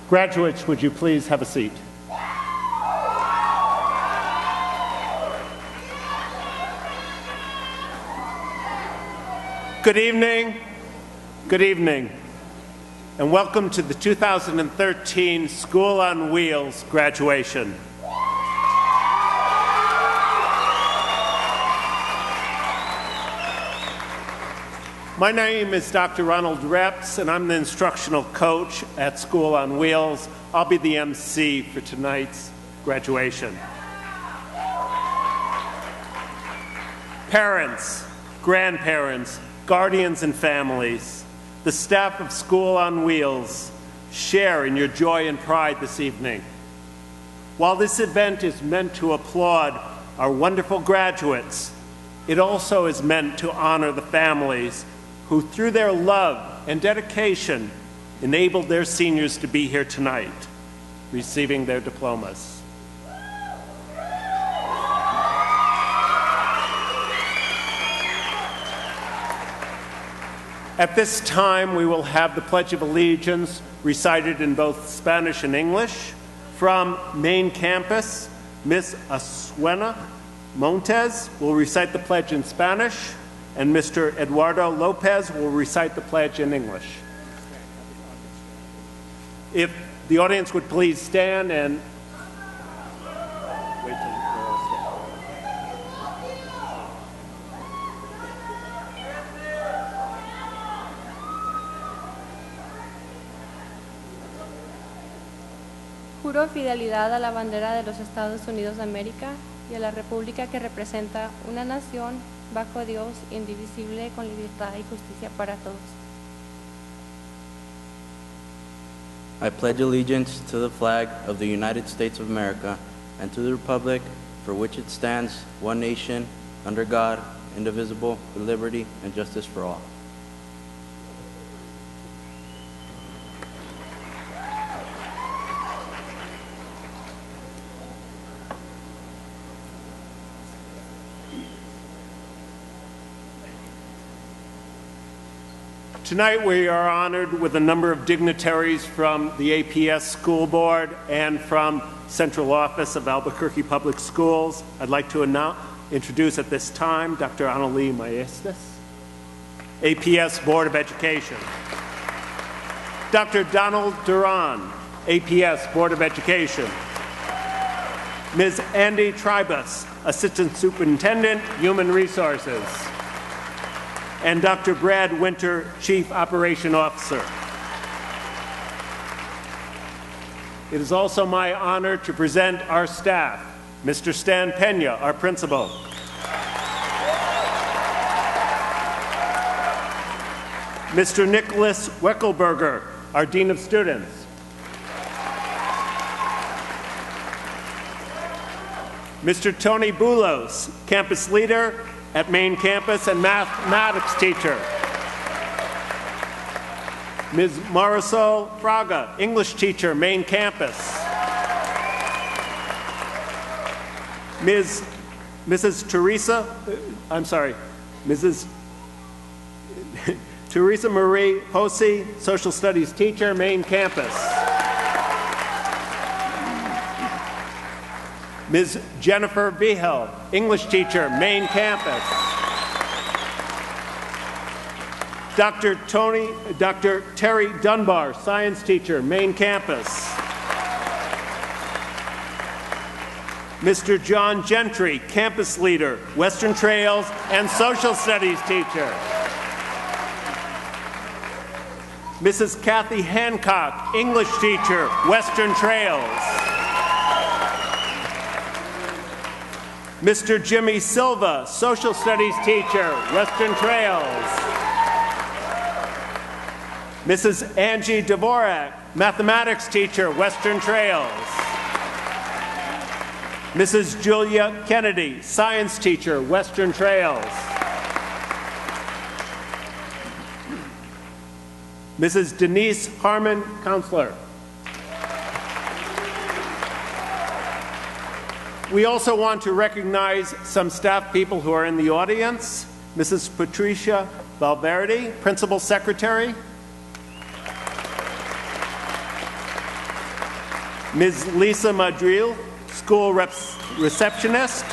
Graduates, would you please have a seat? Good evening. Good evening. And welcome to the 2013 School on Wheels graduation. My name is Dr. Ronald Reps, and I'm the instructional coach at School on Wheels. I'll be the MC for tonight's graduation. Parents, grandparents, guardians, and families, the staff of School on Wheels, share in your joy and pride this evening. While this event is meant to applaud our wonderful graduates, it also is meant to honor the families who, through their love and dedication, enabled their seniors to be here tonight, receiving their diplomas. At this time, we will have the Pledge of Allegiance recited in both Spanish and English. From main campus, Ms. Asuena Montes will recite the pledge in Spanish, and Mr. Eduardo Lopez will recite the pledge in English. If the audience would please stand and wait till we're all standing. Juro fidelidad a la bandera de los Estados Unidos de América y a la república que representa una nación bajo Dios, indivisible, con libertad y justicia para todos. I pledge allegiance to the flag of the United States of America and to the republic for which it stands, one nation, under God, indivisible, with liberty and justice for all. Tonight we are honored with a number of dignitaries from the APS School Board and from Central Office of Albuquerque Public Schools. I'd like to introduce at this time Dr. Annalie Maestas, APS Board of Education. Dr. Donald Duran, APS Board of Education. Ms. Andy Tribus, Assistant Superintendent, Human Resources. And Dr. Brad Winter, Chief Operation Officer. It is also my honor to present our staff, Mr. Stan Pena, our principal. Mr. Nicholas Weckelberger, our Dean of Students. Mr. Tony Bulos, campus leader at main campus and mathematics teacher. Ms. Marisol Fraga, English teacher, main campus. Mrs. Teresa Marie Posse, social studies teacher, main campus. Ms. Jennifer Vihel, English teacher, main campus. Dr. Terry Dunbar, science teacher, main campus. Mr. John Gentry, campus leader, Western Trails and social studies teacher. Mrs. Kathy Hancock, English teacher, Western Trails. Mr. Jimmy Silva, social studies teacher, Western Trails. Mrs. Angie Dvorak, mathematics teacher, Western Trails. Mrs. Julia Kennedy, science teacher, Western Trails. Mrs. Denise Harmon, counselor. We also want to recognize some staff people who are in the audience. Mrs. Patricia Valverde, Principal Secretary. Ms. Lisa Madril, school receptionist.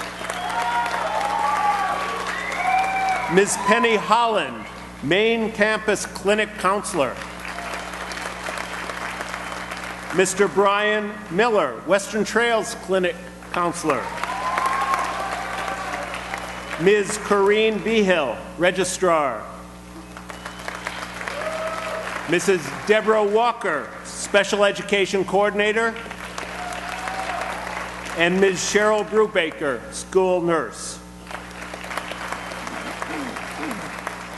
Ms. Penny Holland, main campus clinic counselor. Mr. Brian Miller, Western Trails clinic counselor. Ms. Corrine Behill, registrar. Mrs. Deborah Walker, special education coordinator. And Ms. Cheryl Brubaker, school nurse.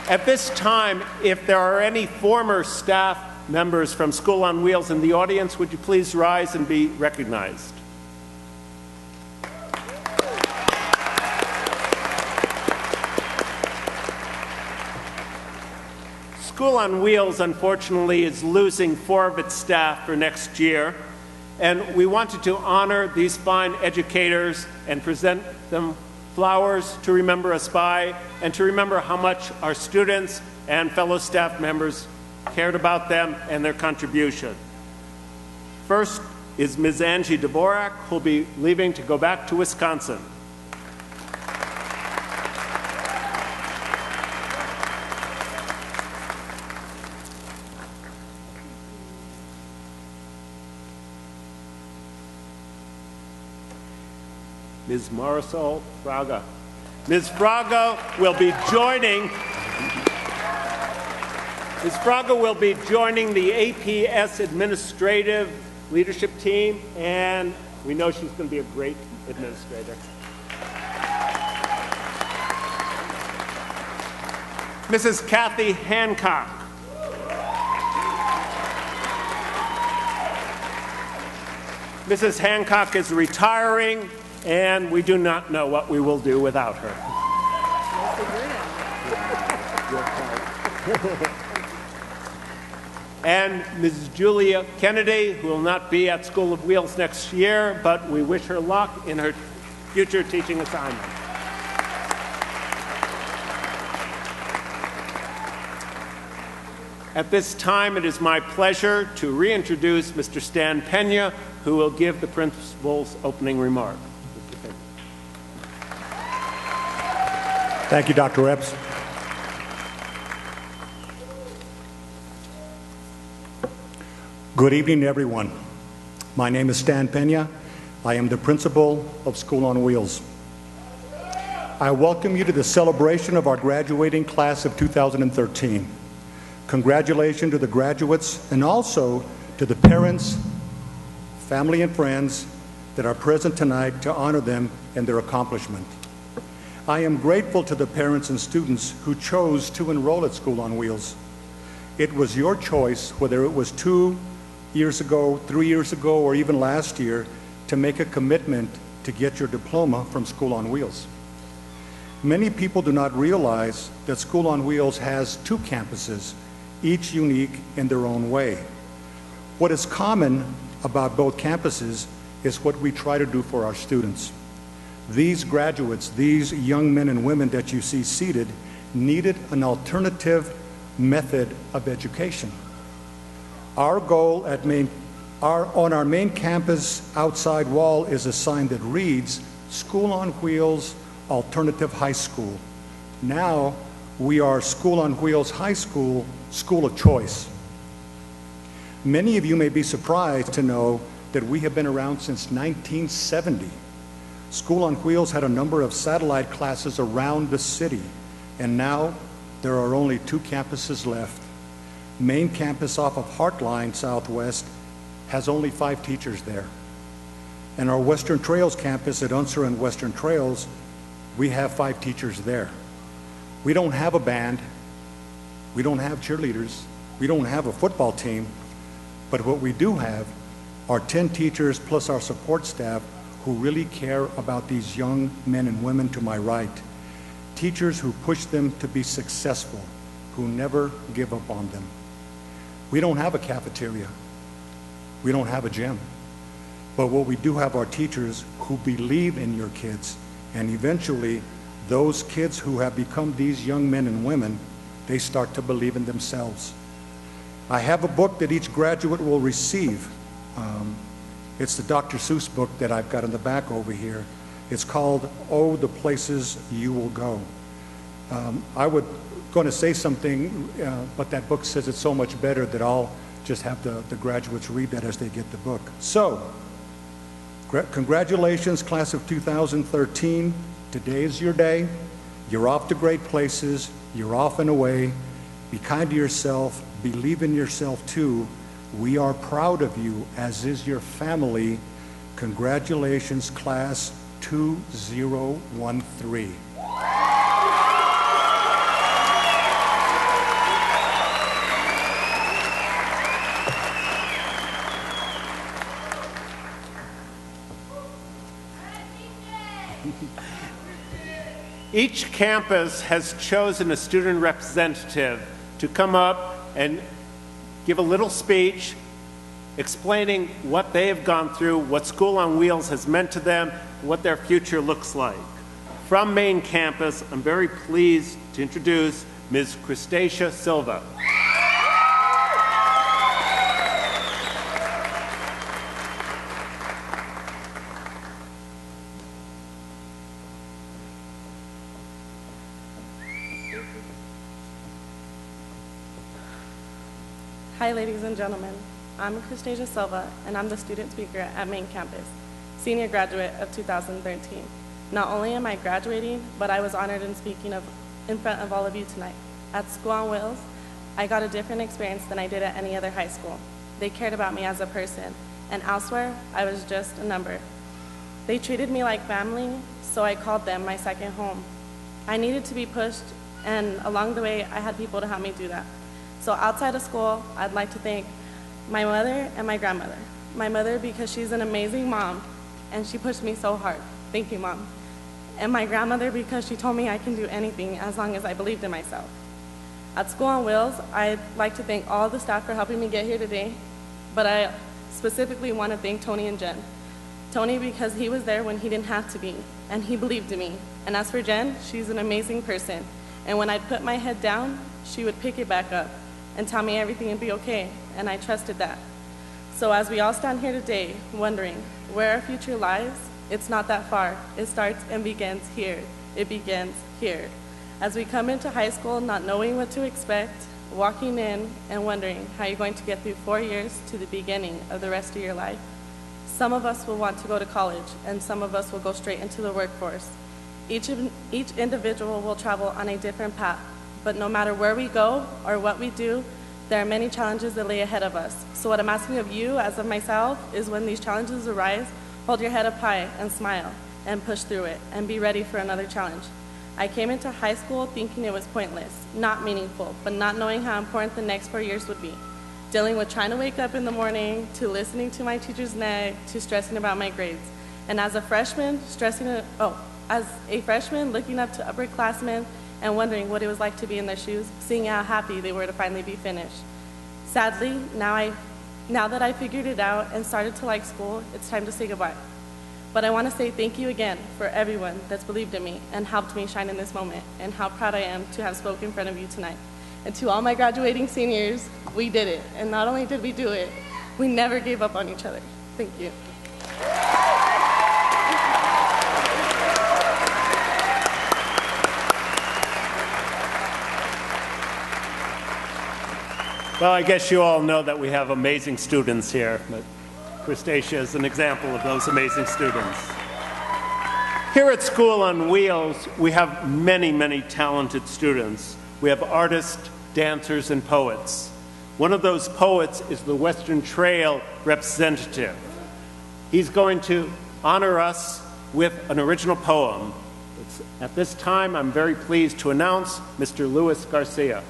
At this time, if there are any former staff members from School on Wheels in the audience, would you please rise and be recognized? School on Wheels, unfortunately, is losing 4 of its staff for next year, and we wanted to honor these fine educators and present them flowers to remember us by, and to remember how much our students and fellow staff members cared about them and their contribution. First is Ms. Angie Dvorak, who will be leaving to go back to Wisconsin. Ms. Marisol Fraga. Ms. Fraga will be joining the APS administrative leadership team, and we know she's going to be a great administrator. Mrs. Kathy Hancock. Mrs. Hancock is retiring, and we do not know what we will do without her. And Ms. Julia Kennedy, who will not be at School of Wheels next year, but we wish her luck in her future teaching assignment. At this time, it is my pleasure to reintroduce Mr. Stan Pena, who will give the principal's opening remark. Thank you, Dr. Epps. Good evening, everyone. My name is Stan Pena. I am the principal of School on Wheels. I welcome you to the celebration of our graduating class of 2013. Congratulations to the graduates and also to the parents, family, and friends that are present tonight to honor them and their accomplishment. I am grateful to the parents and students who chose to enroll at School on Wheels. It was your choice, whether it was 2 years ago, 3 years ago, or even last year, to make a commitment to get your diploma from School on Wheels. Many people do not realize that School on Wheels has 2 campuses, each unique in their own way. What is common about both campuses is what we try to do for our students. These graduates, these young men and women that you see seated, needed an alternative method of education. Our goal on our main campus outside wall is a sign that reads, School on Wheels Alternative High School. Now we are School on Wheels High School, School of Choice. Many of you may be surprised to know that we have been around since 1970. School on Wheels had a number of satellite classes around the city, and now there are only 2 campuses left. Main campus off of Heartline Southwest has only 5 teachers there. And our Western Trails campus at Unser and Western Trails, we have 5 teachers there. We don't have a band, we don't have cheerleaders, we don't have a football team, but what we do have are 10 teachers plus our support staff who really care about these young men and women to my right. Teachers who push them to be successful, who never give up on them. We don't have a cafeteria. We don't have a gym. But what we do have are teachers who believe in your kids, and eventually those kids who have become these young men and women, they start to believe in themselves. I have a book that each graduate will receive. It's the Dr. Seuss book that I've got in the back over here. It's called Oh, the Places You Will Go. I would going to say something, but that book says it's so much better that I'll just have the graduates read that as they get the book. So, congratulations, class of 2013. Today is your day. You're off to great places. You're off and away. Be kind to yourself. Believe in yourself too. We are proud of you, as is your family. Congratulations, class 2013. Each campus has chosen a student representative to come up and give a little speech explaining what they have gone through, what School on Wheels has meant to them, what their future looks like. From main campus, I'm very pleased to introduce Ms. Cristacia Silva. Hi, ladies and gentlemen. I'm Cristacia Silva, and I'm the student speaker at Main Campus, senior graduate of 2013. Not only am I graduating, but I was honored in speaking in front of all of you tonight. At School on Wheels, I got a different experience than I did at any other high school. They cared about me as a person, and elsewhere, I was just a number. They treated me like family, so I called them my second home. I needed to be pushed, and along the way, I had people to help me do that. So outside of school, I'd like to thank my mother and my grandmother. My mother because she's an amazing mom, and she pushed me so hard. Thank you, Mom. And my grandmother because she told me I can do anything as long as I believed in myself. At School on Wheels, I'd like to thank all the staff for helping me get here today, but I specifically want to thank Tony and Jen. Tony because he was there when he didn't have to be, and he believed in me. And as for Jen, she's an amazing person. And when I'd put my head down, she would pick it back up and tell me everything would be okay, and I trusted that. So as we all stand here today, wondering where our future lies, it's not that far. It starts and begins here. It begins here. As we come into high school not knowing what to expect, walking in and wondering how you're going to get through 4 years to the beginning of the rest of your life. Some of us will want to go to college, and some of us will go straight into the workforce. Each individual will travel on a different path. But no matter where we go or what we do, there are many challenges that lay ahead of us. So what I'm asking of you, as of myself, is when these challenges arise, hold your head up high and smile and push through it and be ready for another challenge. I came into high school thinking it was pointless, not meaningful, but not knowing how important the next 4 years would be. Dealing with trying to wake up in the morning, to listening to my teacher's nag, to stressing about my grades. And as a freshman, looking up to upperclassmen and wondering what it was like to be in their shoes, seeing how happy they were to finally be finished. Sadly, now that I figured it out and started to like school, it's time to say goodbye. But I want to say thank you again for everyone that's believed in me and helped me shine in this moment, and how proud I am to have spoken in front of you tonight. And to all my graduating seniors, we did it. And not only did we do it, we never gave up on each other. Thank you. Well, I guess you all know that we have amazing students here, but Cristacia is an example of those amazing students. Here at School on Wheels, we have many, many talented students. We have artists, dancers, and poets. One of those poets is the Western Trail representative. He's going to honor us with an original poem. At this time, I'm very pleased to announce Mr. Luis Garcia.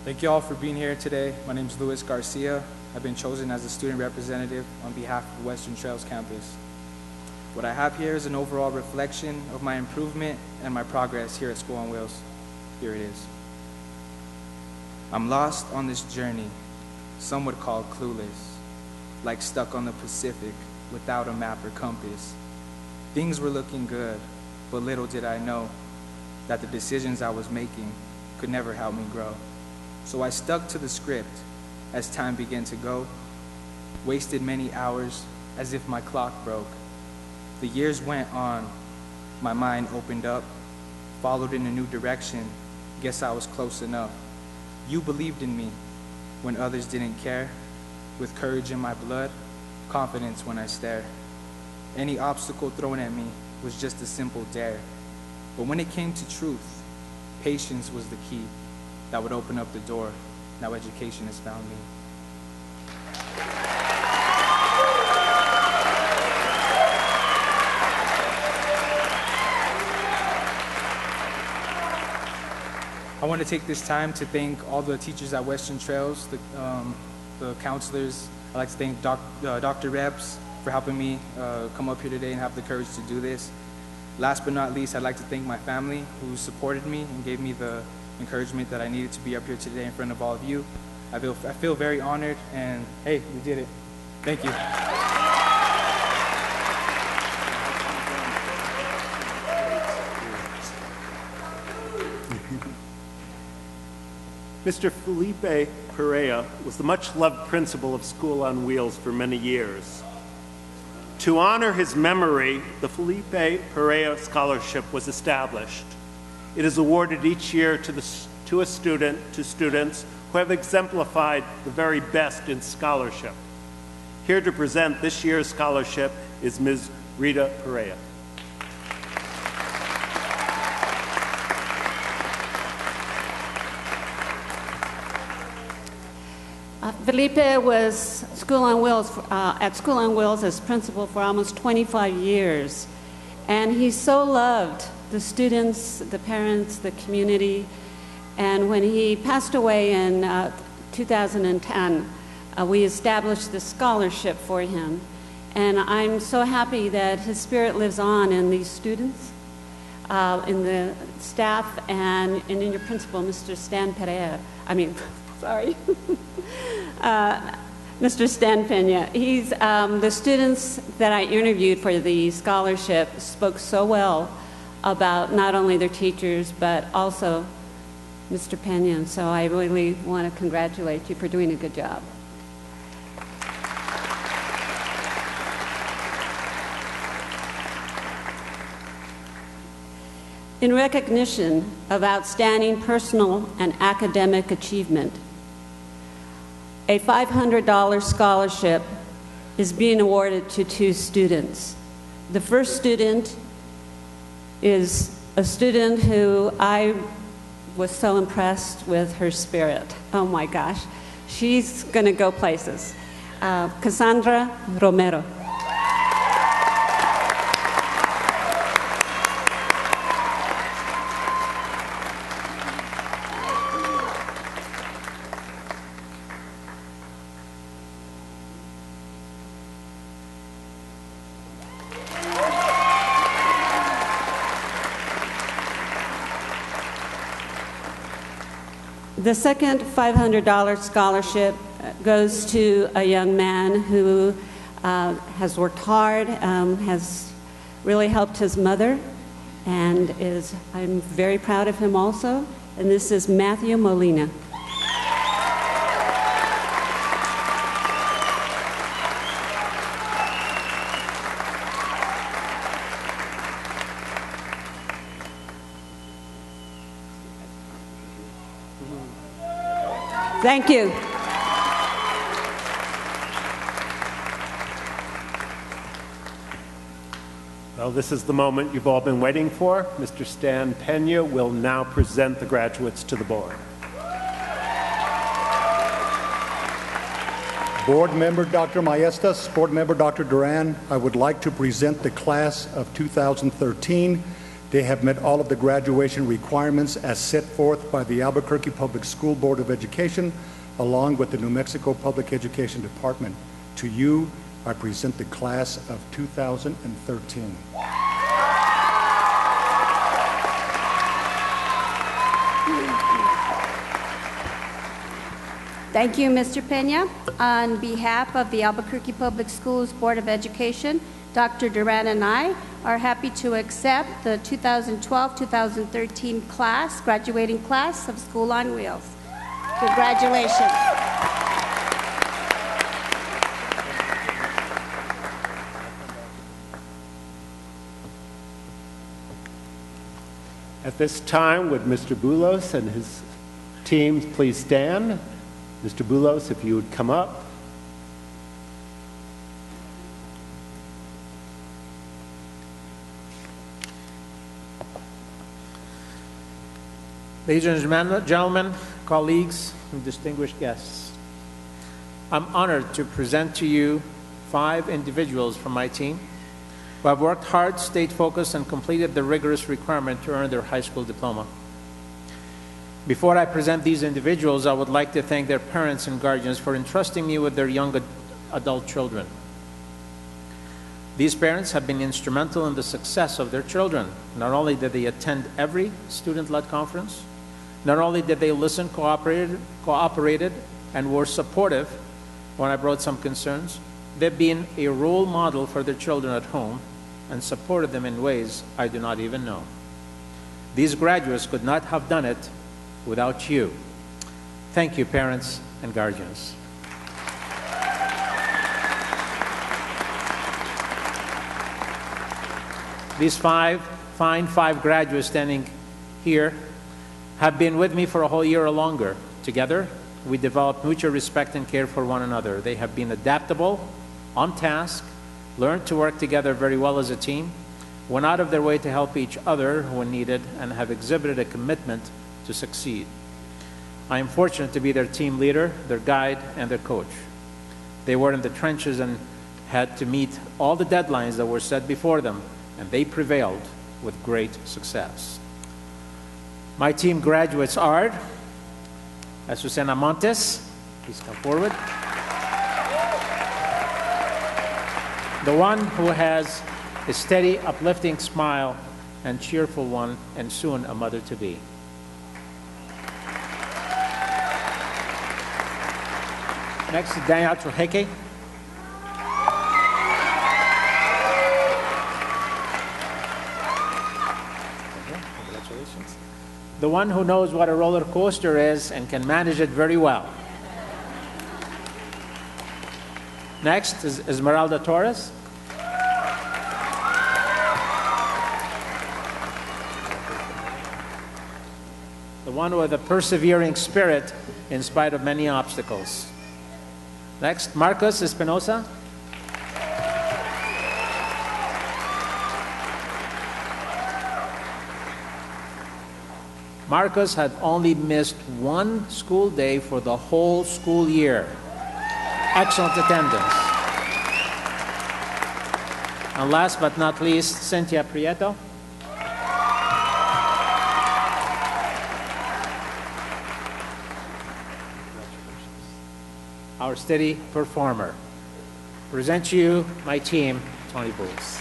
Thank you all for being here today. My name is Luis Garcia. I've been chosen as a student representative on behalf of Western Trails campus. What I have here is an overall reflection of my improvement and my progress here at School on Wheels. Here it is. I'm lost on this journey, some would call clueless, like stuck on the Pacific without a map or compass. Things were looking good, but little did I know that the decisions I was making could never help me grow. So I stuck to the script as time began to go, wasted many hours as if my clock broke. The years went on, my mind opened up, followed in a new direction, guess I was close enough. You believed in me when others didn't care, with courage in my blood, confidence when I stare. Any obstacle thrown at me was just a simple dare. But when it came to truth, patience was the key that would open up the door. Now education has found me. I want to take this time to thank all the teachers at Western Trails, the counselors. I'd like to thank Dr. Reps for helping me come up here today and have the courage to do this. Last but not least, I'd like to thank my family who supported me and gave me the encouragement that I needed to be up here today in front of all of you. I feel very honored, and hey, we did it. Thank you. Mr. Felipe Perea was the much-loved principal of School on Wheels for many years. To honor his memory, the Felipe Perea Scholarship was established. It is awarded each year to students who have exemplified the very best in scholarship. Here to present this year's scholarship is Ms. Rita Perea. Felipe was at School on Wheels as principal for almost 25 years. And he so loved the students, the parents, the community. And when he passed away in 2010, we established this scholarship for him. And I'm so happy that his spirit lives on in these students, in the staff, and in your principal, Mr. Stan Perea. Mr. Stan Pena. He's the students that I interviewed for the scholarship spoke so well about not only their teachers but also Mr. Pena, and so I really want to congratulate you for doing a good job. In recognition of outstanding personal and academic achievement, a $500 scholarship is being awarded to 2 students. The first student is a student who I was so impressed with her spirit. Oh my gosh, she's going to go places. Cassandra Romero. The second $500 scholarship goes to a young man who has worked hard, has really helped his mother, and I'm very proud of him also. And this is Matthew Molina. Thank you. Well, this is the moment you've all been waiting for. Mr. Stan Pena will now present the graduates to the board. Board Member Dr. Maestas, Board Member Dr. Duran, I would like to present the class of 2013. They have met all of the graduation requirements as set forth by the Albuquerque Public School Board of Education, along with the New Mexico Public Education Department. To you, I present the class of 2013. Thank you, Mr. Pena. On behalf of the Albuquerque Public Schools Board of Education, Dr. Duran and I are happy to accept the 2012-2013 class, graduating class of School on Wheels. Congratulations. At this time, would Mr. Boulos and his teams please stand? Mr. Boulos, if you would come up. Ladies and gentlemen, colleagues, and distinguished guests, I'm honored to present to you 5 individuals from my team who have worked hard, stayed focused, and completed the rigorous requirement to earn their high school diploma. Before I present these individuals, I would like to thank their parents and guardians for entrusting me with their young adult children. These parents have been instrumental in the success of their children. Not only did they attend every student-led conference, not only did they listen, cooperated, and were supportive when I brought some concerns, they've been a role model for their children at home and supported them in ways I do not even know. These graduates could not have done it without you. Thank you, parents and guardians. These fine 5 graduates standing here have been with me for a whole year or longer. Together, we developed mutual respect and care for one another. They have been adaptable, on task, learned to work together very well as a team, went out of their way to help each other when needed, and have exhibited a commitment to succeed. I am fortunate to be their team leader, their guide, and their coach. They were in the trenches and had to meet all the deadlines that were set before them, and they prevailed with great success. My team graduates are Azucena Montes, please come forward. The one who has a steady, uplifting smile and cheerful one, and soon a mother-to-be. Next is Daniel Trujeke. Congratulations. The one who knows what a roller coaster is and can manage it very well. Next is Esmeralda Torres. The one with a persevering spirit in spite of many obstacles. Next, Marcos Espinosa. Marcos had only missed 1 school day for the whole school year. Excellent attendance. And last but not least, Cynthia Prieto. Our steady performer. Present to you my team, Tony Bulls.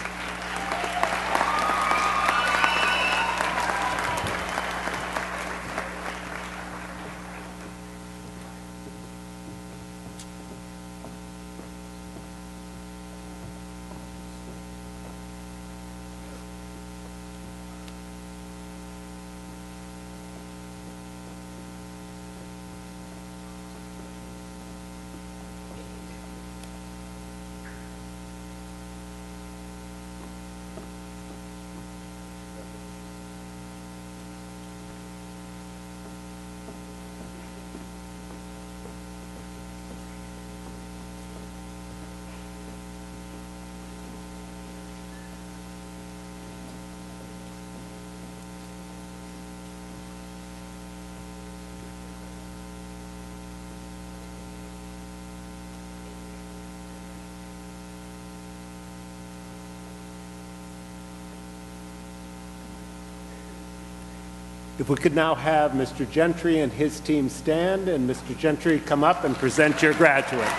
If we could now have Mr. Gentry and his team stand, and Mr. Gentry come up and present your graduates.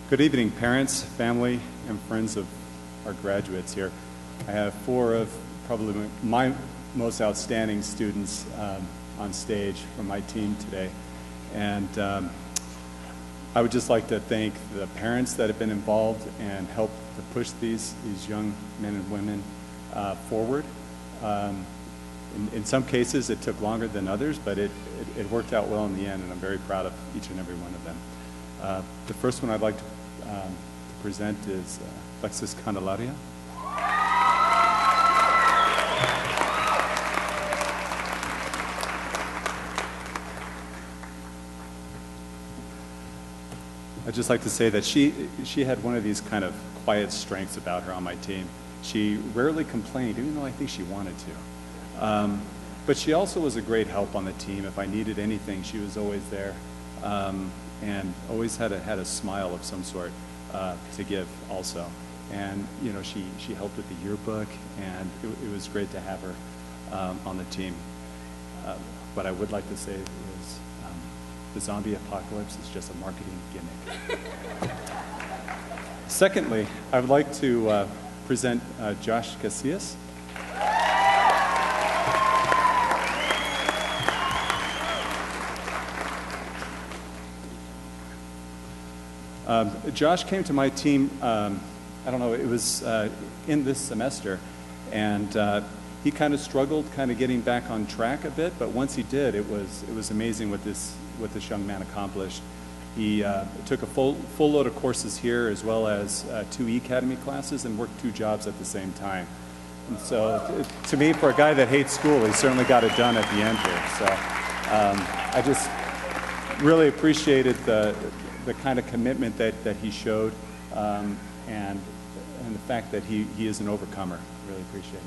Good evening, parents, family, and friends of our graduates here. I have 4 of probably my most outstanding students on stage from my team today. And I would just like to thank the parents that have been involved and helped to push these young men and women forward. In some cases, it took longer than others, but it worked out well in the end, and I'm very proud of each and every one of them. The first one I'd like to present is Alexis Candelaria. I'd just like to say that she had one of these kind of quiet strengths about her on my team. She rarely complained, even though I think she wanted to. But she also was a great help on the team. If I needed anything, she was always there, and always had a smile of some sort to give also. And you know, she helped with the yearbook, and it was great to have her on the team. What I would like to say is the zombie apocalypse is just a marketing gimmick. Secondly, I would like to present Josh Casillas. Josh came to my team, I don't know, it was in this semester, and he kind of struggled getting back on track a bit, but once he did, it was amazing what this young man accomplished. He took a full load of courses here, as well as 2 E-Academy classes, and worked 2 jobs at the same time. And so, to me, for a guy that hates school, he certainly got it done at the end here. So, I just really appreciated the kind of commitment that he showed, and the fact that he is an overcomer. Really appreciate it.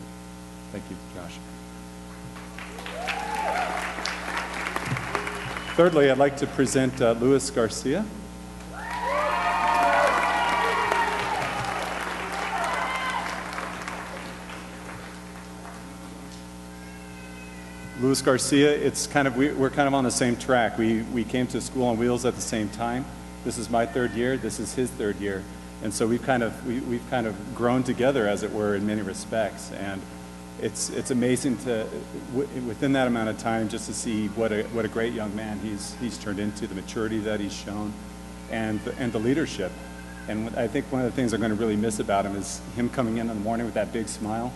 Thank you, Josh. Thirdly, I'd like to present Luis Garcia. Luis Garcia, it's we're kind of on the same track. We came to School on Wheels at the same time. This is my 3rd year. This is his 3rd year, and so we've kind of grown together, as it were, in many respects. And it's amazing to within that amount of time just to see what a great young man he's turned into, the maturity that he's shown, and the leadership. And I think one of the things I'm going to really miss about him is him coming in the morning with that big smile,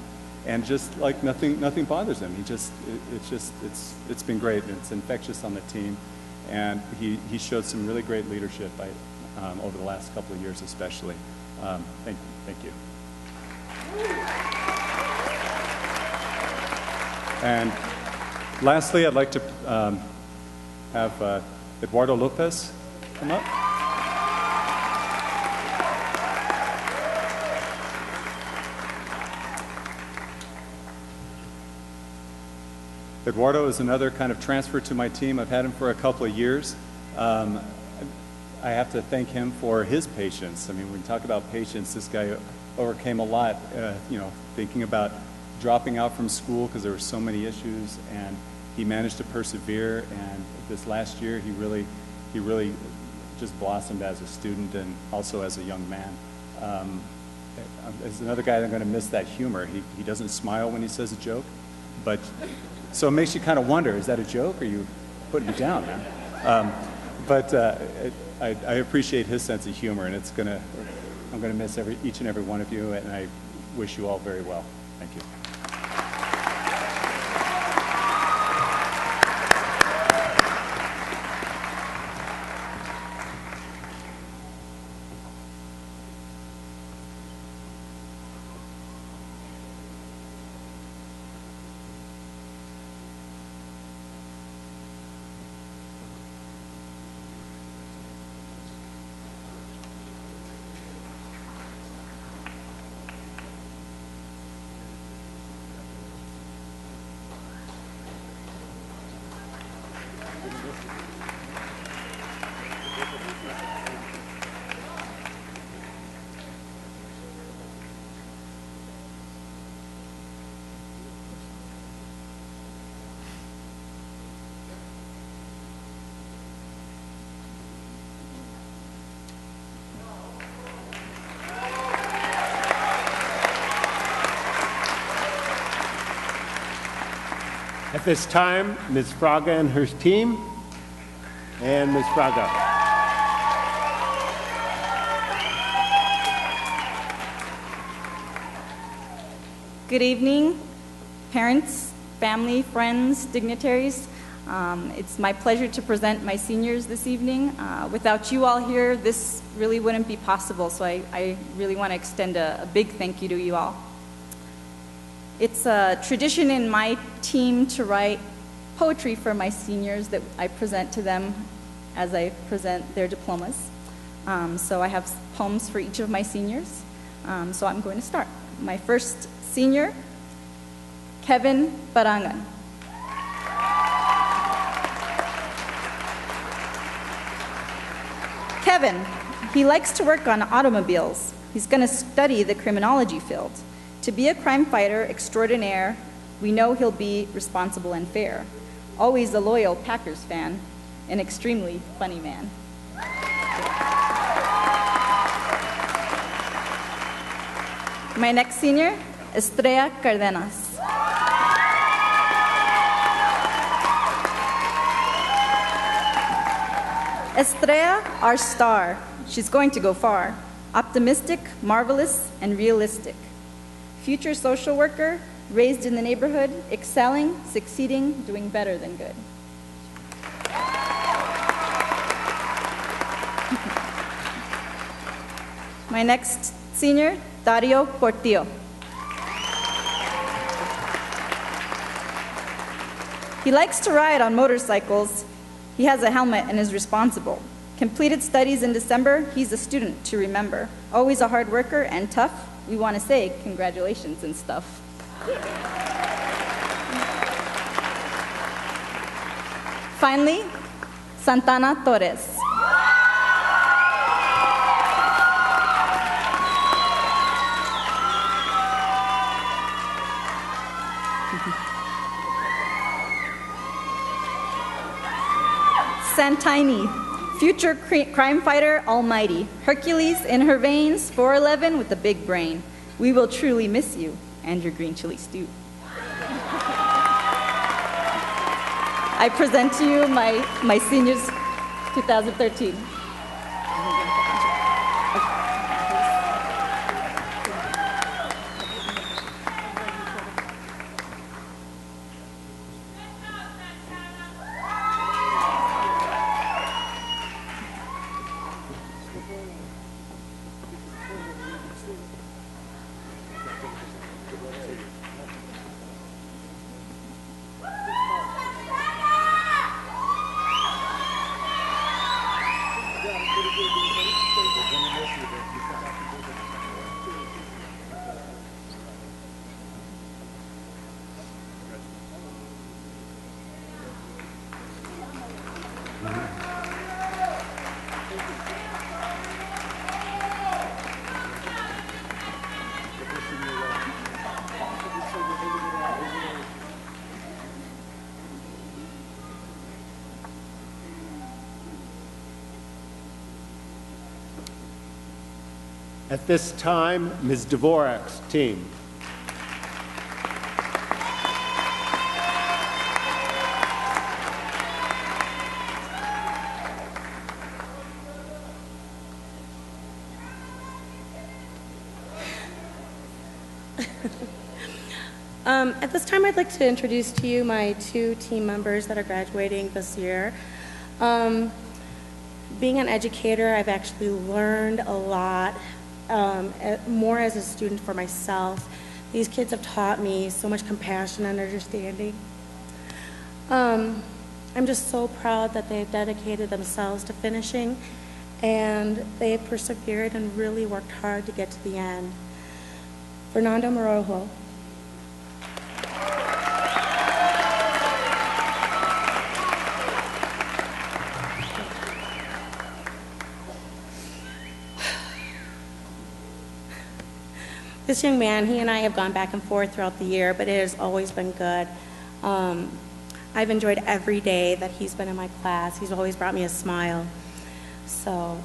and just like nothing bothers him. It's been great. It's infectious on the team, and he showed some really great leadership over the last couple of years, especially. Thank you. And lastly, I'd like to have Eduardo Lopez come up. Eduardo is another kind of transfer to my team. I've had him for a couple of years. I have to thank him for his patience. I mean, when we talk about patience, this guy overcame a lot, thinking about dropping out from school because there were so many issues, and he managed to persevere. And this last year, he really just blossomed as a student and also as a young man. As another guy, I'm going to miss that humor. He doesn't smile when he says a joke, but so it makes you kind of wonder: is that a joke, or are you putting me down, man? But I appreciate his sense of humor, and I'm going to miss each and every one of you, and I wish you all very well. Thank you. At this time, Ms. Fraga and her team, and Ms. Fraga. Good evening, parents, family, friends, dignitaries. It's my pleasure to present my seniors this evening. Without you all here, this really wouldn't be possible, so I really want to extend a big thank you to you all. It's a tradition in my team to write poetry for my seniors that I present to them as I present their diplomas. So I have poems for each of my seniors. So I'm going to start. My first senior, Kevin Barangan. Kevin, he likes to work on automobiles. He's going to study the criminology field. To be a crime fighter extraordinaire, we know he'll be responsible and fair. Always a loyal Packers fan, an extremely funny man. My next senior, Estrella Cardenas. Estrella, our star. She's going to go far. Optimistic, marvelous, and realistic. Future social worker, raised in the neighborhood, excelling, succeeding, doing better than good. My next senior, Dario Portillo. He likes to ride on motorcycles. He has a helmet and is responsible. Completed studies in December, he's a student to remember. Always a hard worker and tough. We want to say congratulations and stuff. Finally, Santana Torres. Santini, future crime fighter almighty. Hercules in her veins, 4'11" with a big brain. We will truly miss you and your green chili stew. I present to you my seniors 2013. At this time, Ms. Dvorak's team. At this time, I'd like to introduce to you my two team members that are graduating this year. Being an educator, I've actually learned a lot, more as a student for myself. These kids have taught me so much compassion and understanding. I'm just so proud that they've dedicated themselves to finishing, and they've persevered and really worked hard to get to the end. Fernando Morojo. This young man, he and I have gone back and forth throughout the year, but it has always been good. I've enjoyed every day that he's been in my class. He's always brought me a smile. So,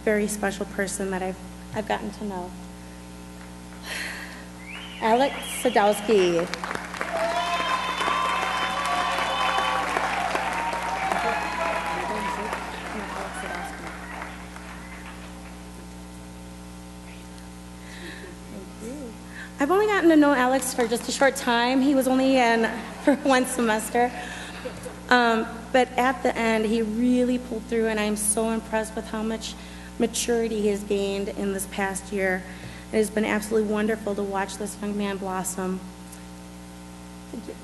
very special person that I've gotten to know. Alex Sadowski. I've only gotten to know Alex for just a short time. He was only in for one semester. But at the end, he really pulled through, and I'm so impressed with how much maturity he has gained in this past year. It has been absolutely wonderful to watch this young man blossom. Thank you.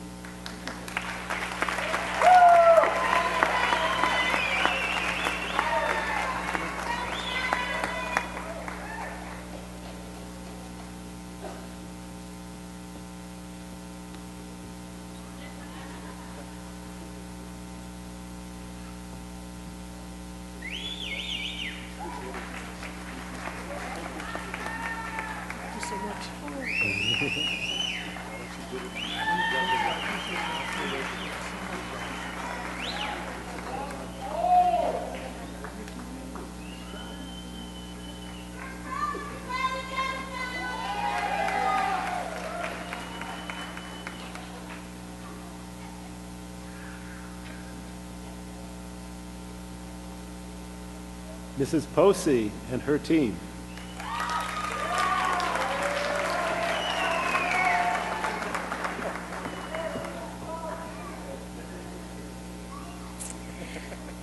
Mrs. Posey and her team.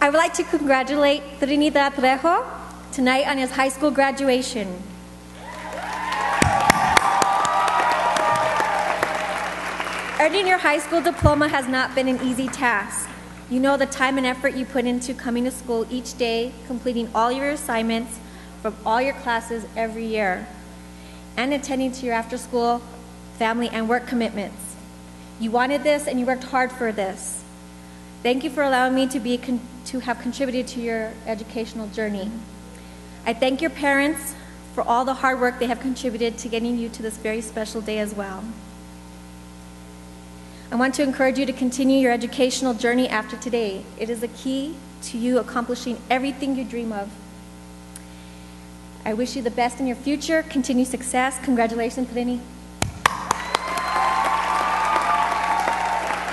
I would like to congratulate Trinidad Trejo tonight on his high school graduation. Earning your high school diploma has not been an easy task. You know the time and effort you put into coming to school each day, completing all your assignments from all your classes every year, and attending to your after-school, family, and work commitments. You wanted this and you worked hard for this. Thank you for allowing me to have contributed to your educational journey. I thank your parents for all the hard work they have contributed to getting you to this very special day as well. I want to encourage you to continue your educational journey after today. It is the key to you accomplishing everything you dream of. I wish you the best in your future, continued success. Congratulations, Trini.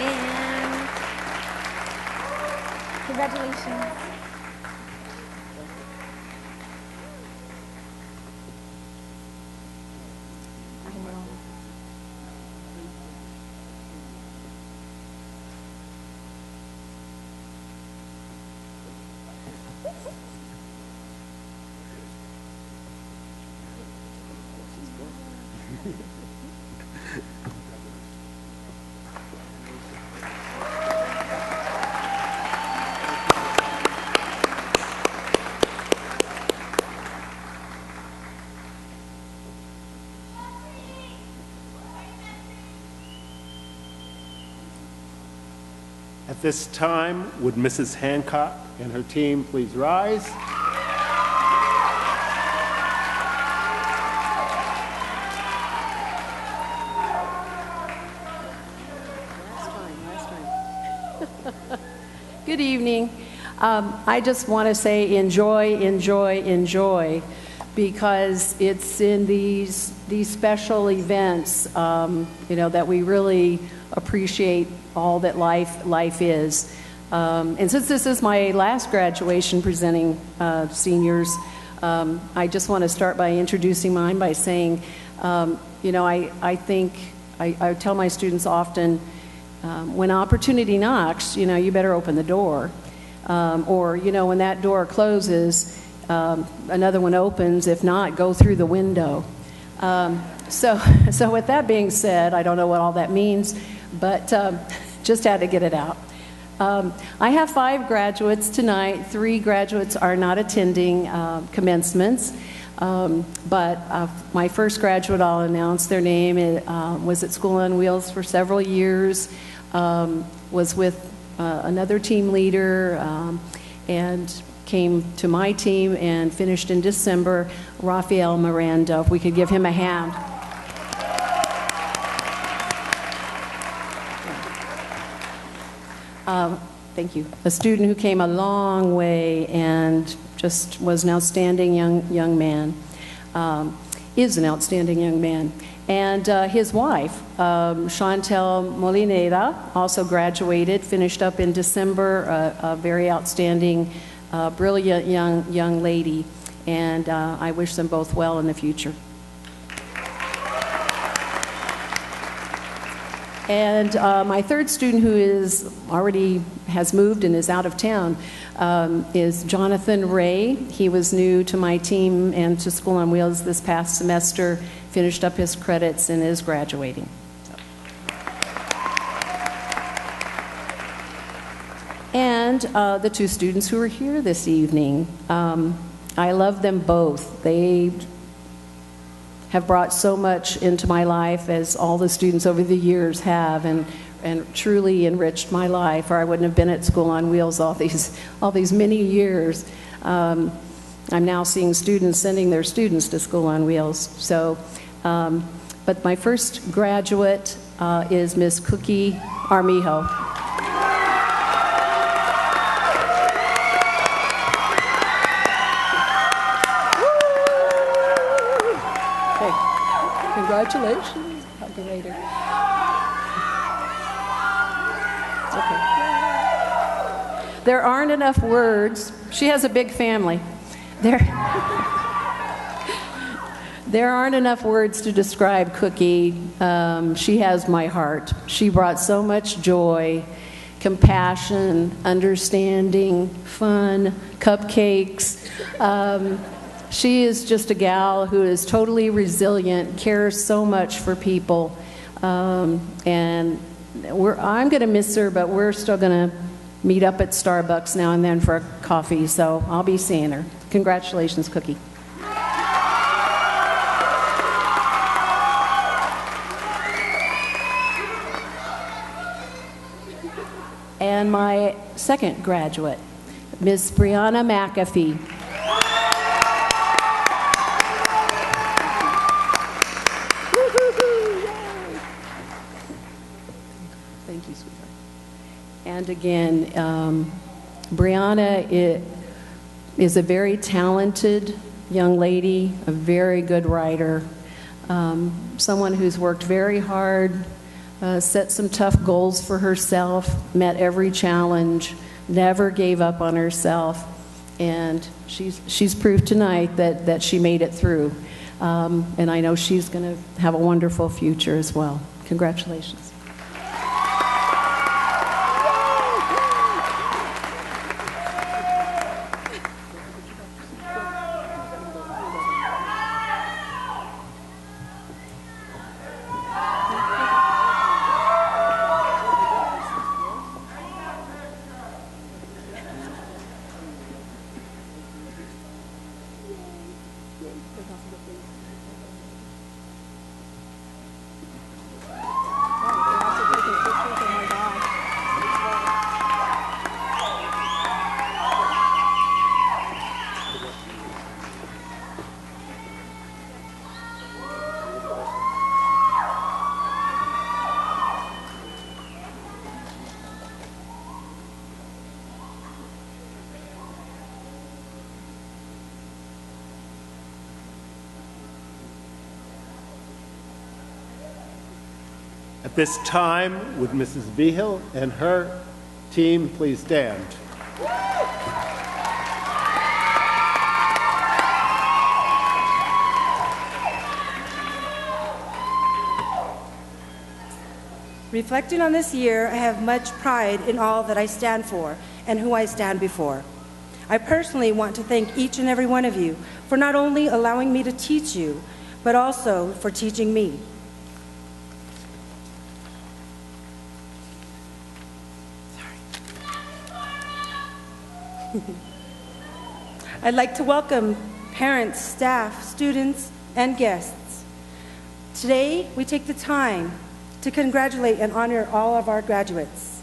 And congratulations. At this time, would Mrs. Hancock and her team please rise? Good evening. I just want to say enjoy, enjoy, enjoy, because it's in these special events, that we really appreciate all that life is. And since this is my last graduation presenting seniors, I just want to start by introducing mine by saying, I think I tell my students often, when opportunity knocks, you better open the door. Or, when that door closes, another one opens. If not, go through the window. So with that being said, I don't know what all that means, but just had to get it out. I have 5 graduates tonight. 3 graduates are not attending commencements. But my first graduate, I'll announce their name. It was at School on Wheels for several years, was with another team leader, and came to my team and finished in December. Rafael Miranda, if we could give him a hand. Thank you. A student who came a long way and just was an outstanding young man, is an outstanding young man. And his wife, Chantel Molinera, also graduated, finished up in December, a very outstanding, brilliant young lady. And I wish them both well in the future. And my third student, who is already has moved and is out of town, is Jonathan Ray. He was new to my team and to School on Wheels this past semester, finished up his credits and is graduating. And the two students who are here this evening, I love them both. They have brought so much into my life, as all the students over the years have, and truly enriched my life, or I wouldn't have been at School on Wheels all these many years. I'm now seeing students sending their students to School on Wheels. So, but my first graduate is Miss Cookie Armijo. Congratulations. Hug you later. Okay. There aren't enough words. She has a big family. There aren't enough words to describe Cookie. She has my heart. She brought so much joy, compassion, understanding, fun, cupcakes. She is just a gal who is totally resilient, cares so much for people, and I'm going to miss her, but we're still going to meet up at Starbucks now and then for a coffee, so I'll be seeing her. Congratulations, Cookie. And my second graduate, Miss Brianna McAfee. Thank you, sweetheart. And again, Brianna is a very talented young lady, a very good writer, someone who's worked very hard, set some tough goals for herself, met every challenge, never gave up on herself, and she's proved tonight that she made it through. And I know she's going to have a wonderful future as well. Congratulations. At this time, would Mrs. Vigil and her team please stand? Reflecting on this year, I have much pride in all that I stand for and who I stand before. I personally want to thank each and every one of you for not only allowing me to teach you, but also for teaching me. I'd like to welcome parents, staff, students, and guests. Today, we take the time to congratulate and honor all of our graduates.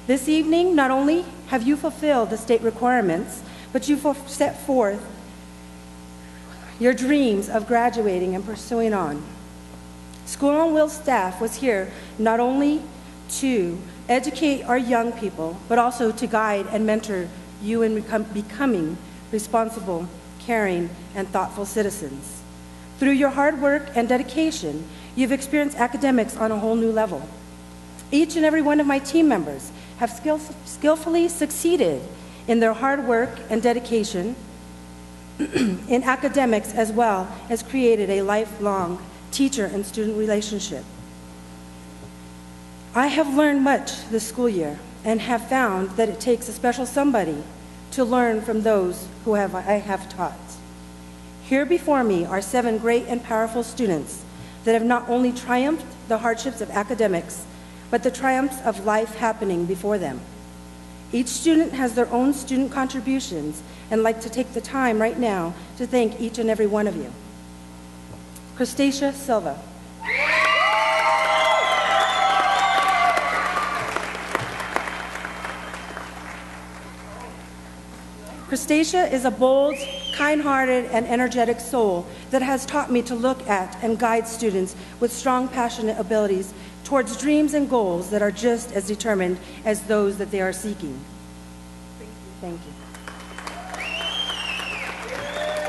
This evening, not only have you fulfilled the state requirements, but you've set forth your dreams of graduating and pursuing on. School on Wheels staff was here not only to educate our young people, but also to guide and mentor you in becoming responsible, caring, and thoughtful citizens. Through your hard work and dedication, you've experienced academics on a whole new level. Each and every one of my team members have skillfully succeeded in their hard work and dedication in academics, as well as created a lifelong teacher and student relationship. I have learned much this school year and have found that it takes a special somebody to learn from those who I have taught. Here before me are 7 great and powerful students that have not only triumphed the hardships of academics, but the triumphs of life happening before them. Each student has their own student contributions, and I'd like to take the time right now to thank each and every one of you. Cristacia Silva. Cristacia is a bold, kind-hearted, and energetic soul that has taught me to look at and guide students with strong, passionate abilities towards dreams and goals that are just as determined as those that they are seeking. Thank you.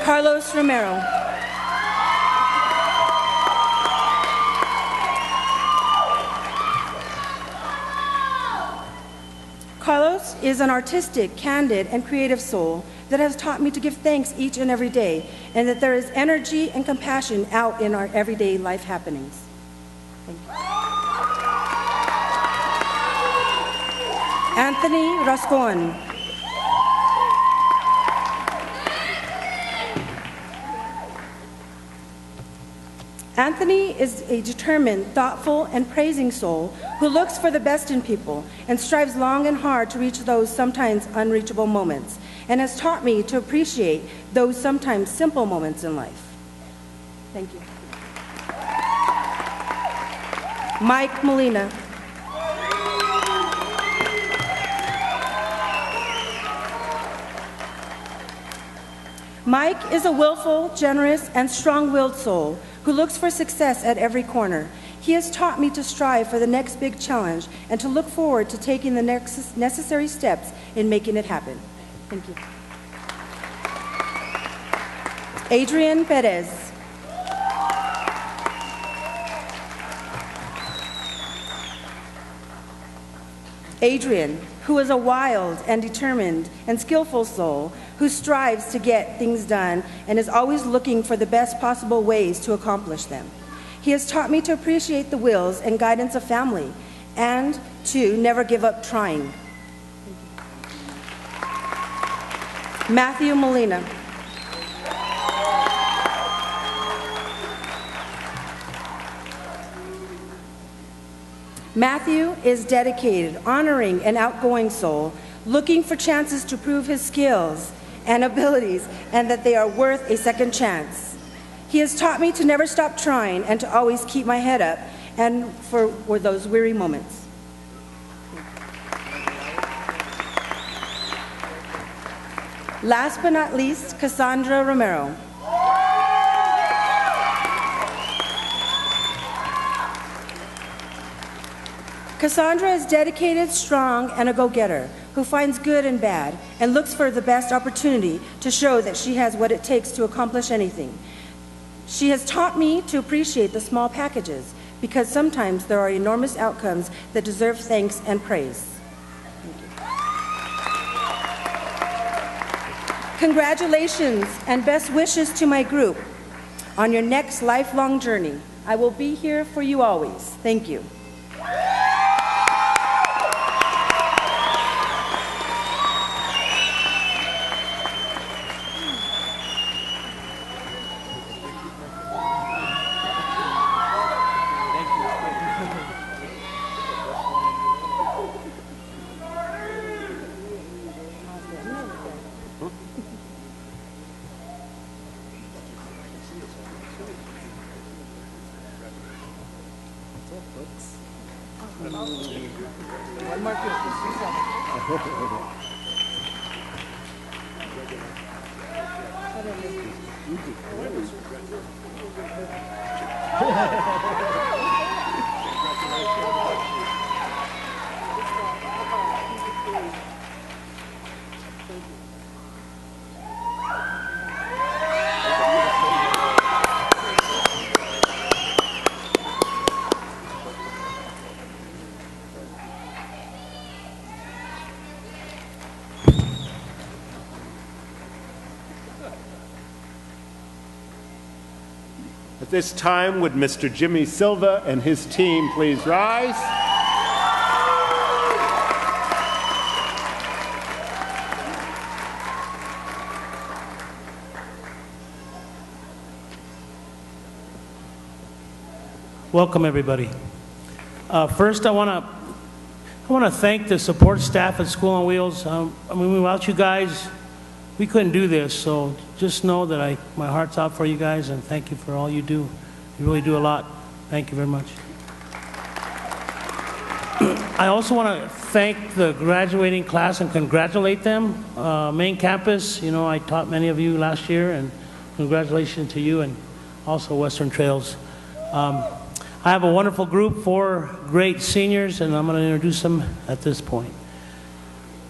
Carlos Romero. Carlos is an artistic, candid, and creative soul that has taught me to give thanks each and every day, and that there is energy and compassion out in our everyday life happenings. Thank you. Anthony Rascon. Anthony is a determined, thoughtful, and praising soul who looks for the best in people and strives long and hard to reach those sometimes unreachable moments, and has taught me to appreciate those sometimes simple moments in life. Thank you. Mike Molina. Mike is a willful, generous, and strong-willed soul who looks for success at every corner. He has taught me to strive for the next big challenge and to look forward to taking the next necessary steps in making it happen. Thank you. Adrian Perez. Adrian, who is a wild and determined and skillful soul who strives to get things done and is always looking for the best possible ways to accomplish them. He has taught me to appreciate the wills and guidance of family and to never give up trying. Matthew Molina. Matthew is dedicated, honoring, and outgoing soul, looking for chances to prove his skills and abilities and that they are worth a second chance. He has taught me to never stop trying and to always keep my head up and for those weary moments. Last but not least, Cassandra Romero. Cassandra is dedicated, strong, and a go-getter who finds good and bad and looks for the best opportunity to show that she has what it takes to accomplish anything. She has taught me to appreciate the small packages because sometimes there are enormous outcomes that deserve thanks and praise. Congratulations and best wishes to my group on your next lifelong journey. I will be here for you always. Thank you. At this time, would Mr. Jimmy Silva and his team please rise? Welcome, everybody. First, I want to thank the support staff at School on Wheels. I mean, without you guys, we couldn't do this. So just know that my heart's out for you guys, and thank you for all you do. You really do a lot. Thank you very much. I also want to thank the graduating class and congratulate them. Main campus, you know, I taught many of you last year, and congratulations to you and also Western Trails. I have a wonderful group, 4 great seniors, and I'm going to introduce them at this point.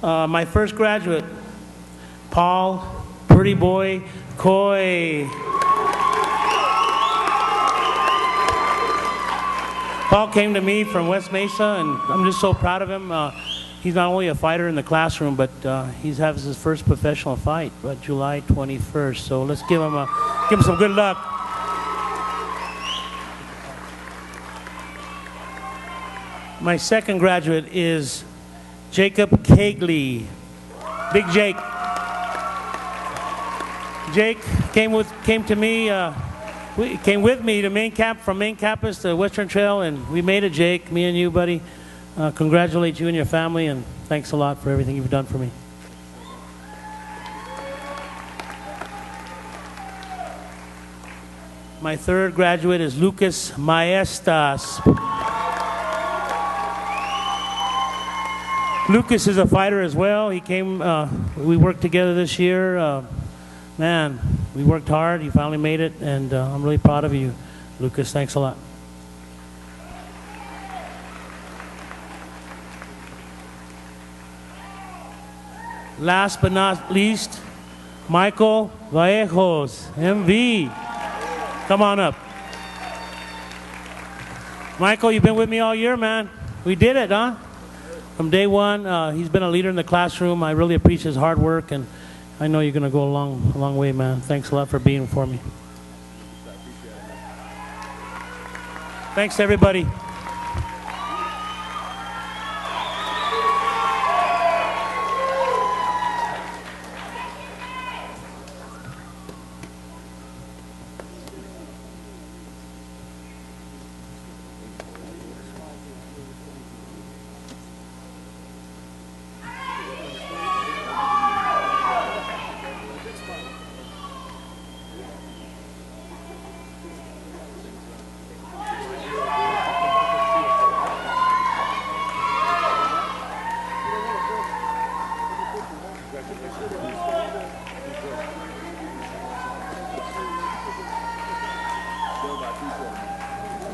My first graduate, Paul Pretty Boy Coy. Paul came to me from West Mesa, and I'm just so proud of him. He's not only a fighter in the classroom, but he has his first professional fight, July 21st. So let's give him some good luck. My second graduate is Jacob Kegley. Big Jake. Jake came with me to from main campus to Western Trail, and we made it, Jake, me and you, buddy. Congratulate you and your family, and thanks a lot for everything you've done for me. My third graduate is Lucas Maestas. Lucas is a fighter as well. He came, we worked together this year. Man, we worked hard. He finally made it, and I'm really proud of you, Lucas. Thanks a lot. Last but not least, Michael Vallejos, MV. Come on up. Michael, you've been with me all year, man. We did it, huh? From day one, he's been a leader in the classroom. I really appreciate his hard work, and I know you're going to go a long way, man. Thanks a lot for being for me. Thanks, everybody.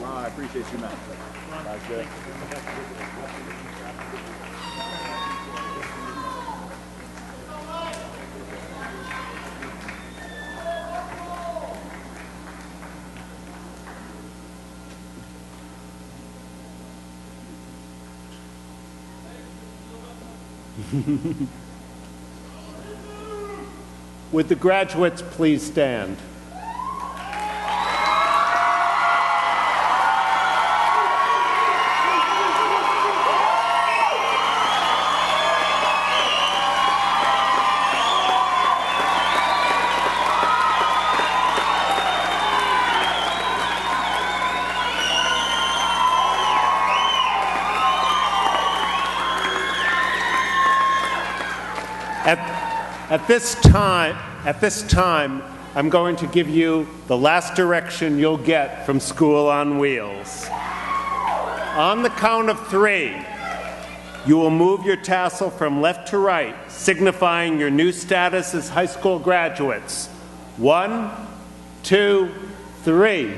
I appreciate you, man. That's good. Would the graduates please stand? At this time, I'm going to give you the last direction you'll get from School on Wheels. On the count of 3, you will move your tassel from left to right, signifying your new status as high school graduates. 1, 2, 3.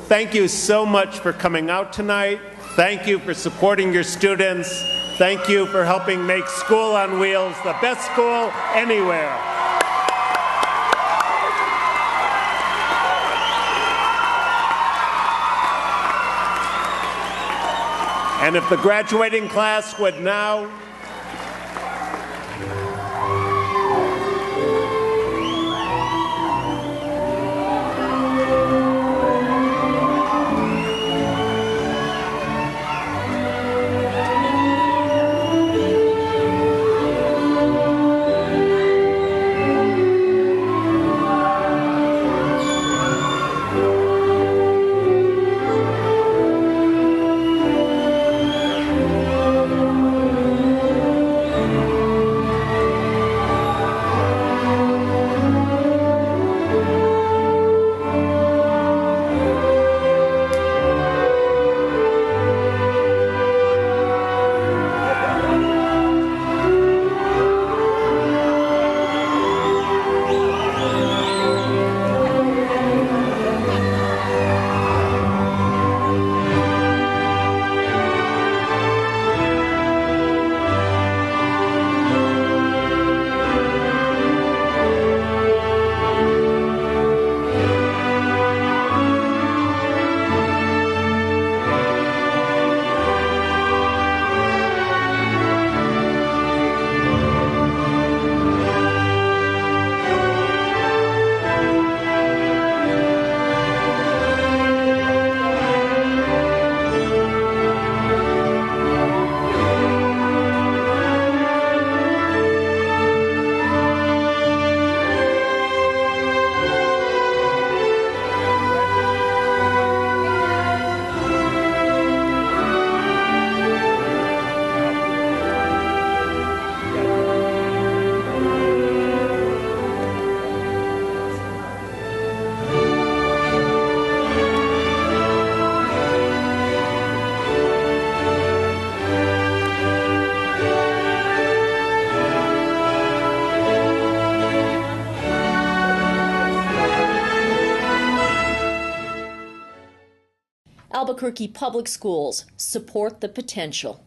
Thank you so much for coming out tonight. Thank you for supporting your students. Thank you for helping make School on Wheels the best school anywhere. And if the graduating class would now Albuquerque Public Schools, support the potential.